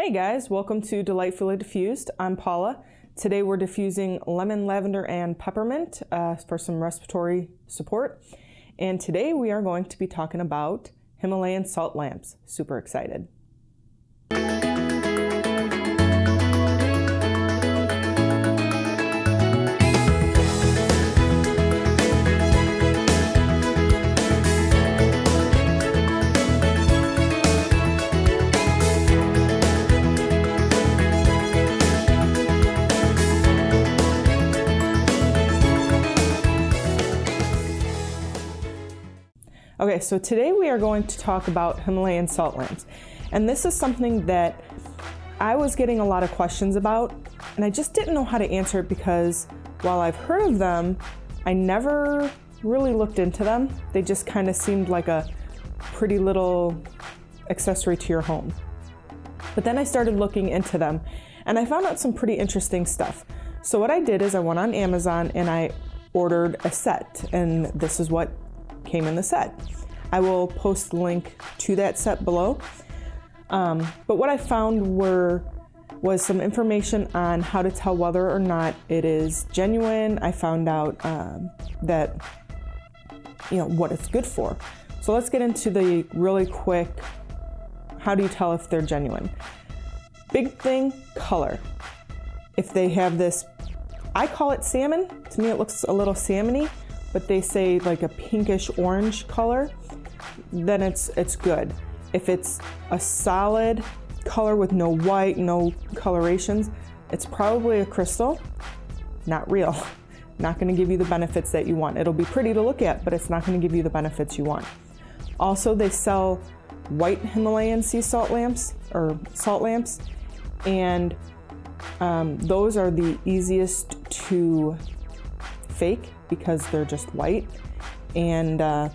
Hey guys, welcome to Delightfully Diffused. I'm Paula. Today we're diffusing lemon, lavender, and peppermint for some respiratory support. And today we are going to be talking about Himalayan salt lamps. Super excited. Okay, so today we are going to talk about Himalayan salt lamps. And this is something that I was getting a lot of questions about, and I just didn't know how to answer it because while I've heard of them, I never really looked into them. They just kind of seemed like a pretty little accessory to your home. But then I started looking into them, and I found out some pretty interesting stuff. So what I did is I went on Amazon and I ordered a set, and this is what came in the set. I will post the link to that set below. But what I found was some information on how to tell whether or not it is genuine. I found out that what it's good for. So let's get into the really quick, how do you tell if they're genuine? Big thing, color. If they have this, I call it salmon. To me it looks a little salmony, but they say like a pinkish orange color, then it's good. If it's a solid color with no white, no colorations, it's probably a crystal, not real. Not gonna give you the benefits that you want. It'll be pretty to look at, but it's not gonna give you the benefits you want. Also, they sell white Himalayan sea salt lamps, or salt lamps, and those are the easiest to fake because they're just white, and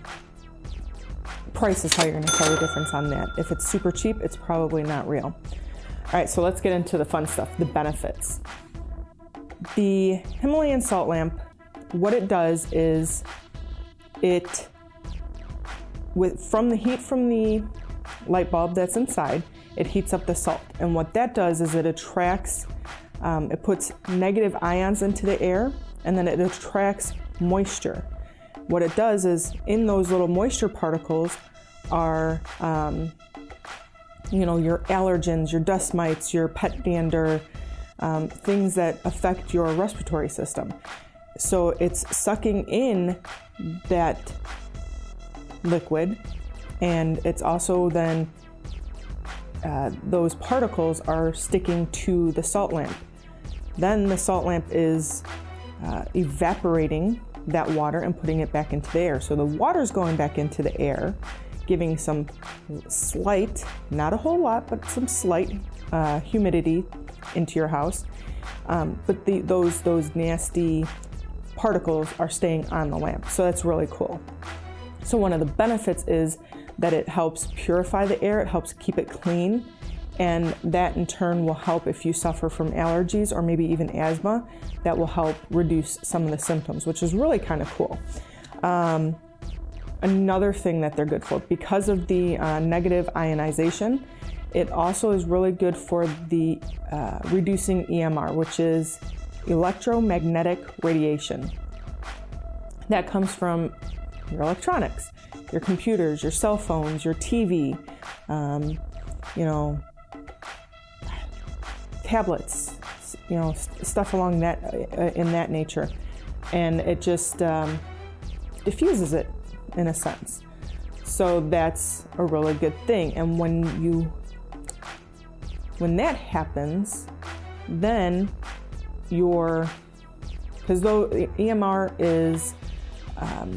price is how you're going to tell the difference on that. If it's super cheap, it's probably not real. All right, so let's get into the fun stuff, the benefits. The Himalayan salt lamp, what it does is from the heat from the light bulb that's inside, it heats up the salt, and what that does is it attracts, it puts negative ions into the air, and then it attracts moisture. What it does is in those little moisture particles are, your allergens, your dust mites, your pet dander, things that affect your respiratory system. So it's sucking in that liquid, and it's also then, those particles are sticking to the salt lamp. Then the salt lamp is evaporating that water and putting it back into the air. So the water's going back into the air, giving some slight, not a whole lot, but some slight humidity into your house. But those nasty particles are staying on the lamp. So that's really cool. So one of the benefits is that it helps purify the air, it helps keep it clean, and that in turn will help if you suffer from allergies or maybe even asthma. That will help reduce some of the symptoms, which is really kind of cool. Another thing that they're good for, because of the negative ionization, it also is really good for the reducing EMR, which is electromagnetic radiation. That comes from your electronics, your computers, your cell phones, your TV, tablets, stuff along that, in that nature. And it just diffuses it in a sense. So that's a really good thing. And when that happens, then because though EMR is, let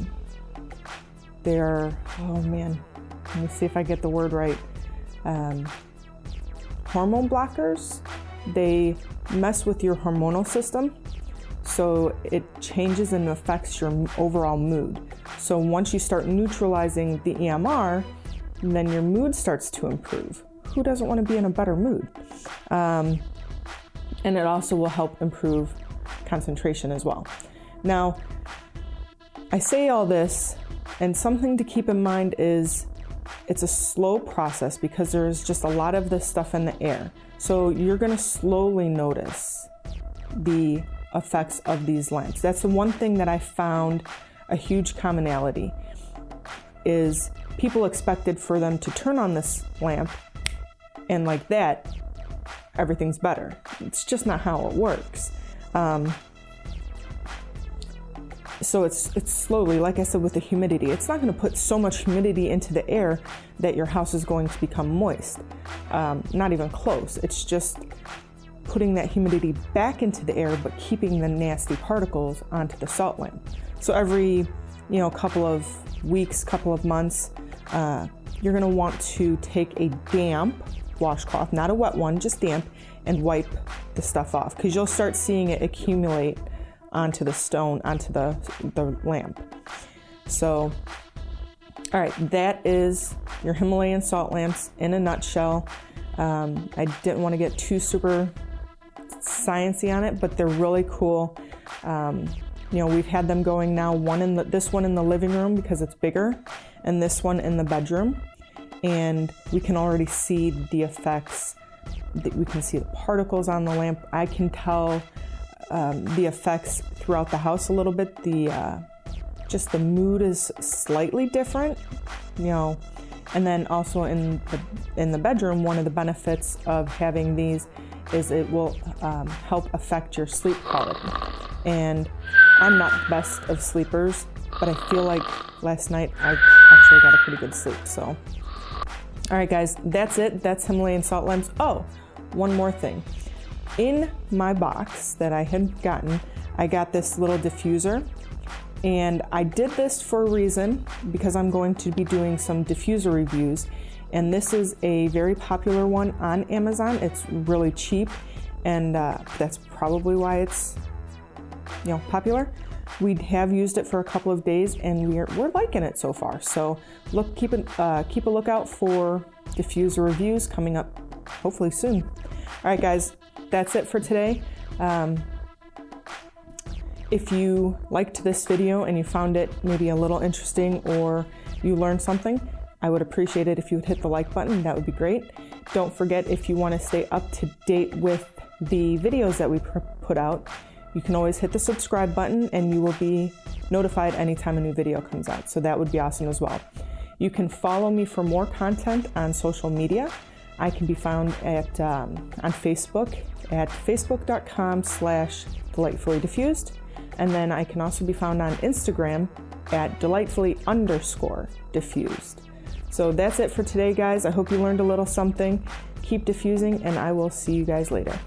me see if I get the word right, hormone blockers. They mess with your hormonal system, so it changes and affects your overall mood. So once you start neutralizing the EMR, then your mood starts to improve. Who doesn't want to be in a better mood? And it also will help improve concentration as well. Now, I say all this, and something to keep in mind is it's a slow process because there's just a lot of this stuff in the air. So you're gonna slowly notice the effects of these lamps. That's the one thing that I found a huge commonality is people expected for them to turn on this lamp and like that, everything's better. It's just not how it works. So it's slowly, like I said, with the humidity, it's not going to put so much humidity into the air that your house is going to become moist. Not even close. It's just putting that humidity back into the air, but keeping the nasty particles onto the salt lamp. So every, couple of weeks, couple of months, you're going to want to take a damp washcloth, not a wet one, just damp, and wipe the stuff off because you'll start seeing it accumulate onto the stone, onto the lamp. So, all right, that is your Himalayan salt lamps in a nutshell. I didn't want to get too super sciencey on it, but they're really cool. We've had them going now, this one in the living room because it's bigger, and this one in the bedroom. And we can already see the effects. We can see the particles on the lamp. I can tell the effects throughout the house a little bit. Just the mood is slightly different, And then also in the bedroom, one of the benefits of having these is it will help affect your sleep quality. And I'm not the best of sleepers, but I feel like last night I actually got a pretty good sleep. So, all right, guys, that's it. That's Himalayan salt lamps. Oh, one more thing. In my box that I had gotten, I got this little diffuser, and I did this for a reason because I'm going to be doing some diffuser reviews, and this is a very popular one on Amazon. It's really cheap, and that's probably why it's popular. We have used it for a couple of days, and we're liking it so far. So keep a lookout for diffuser reviews coming up hopefully soon. All right, guys. That's it for today. If you liked this video and you found it maybe a little interesting or you learned something, I would appreciate it if you would hit the like button. That would be great. Don't forget, if you want to stay up to date with the videos that we put out, you can always hit the subscribe button and you will be notified anytime a new video comes out. So that would be awesome as well. You can follow me for more content on social media. I can be found on Facebook at facebook.com/delightfully-diffused. And then I can also be found on Instagram at delightfully_diffused. So that's it for today, guys. I hope you learned a little something. Keep diffusing, and I will see you guys later.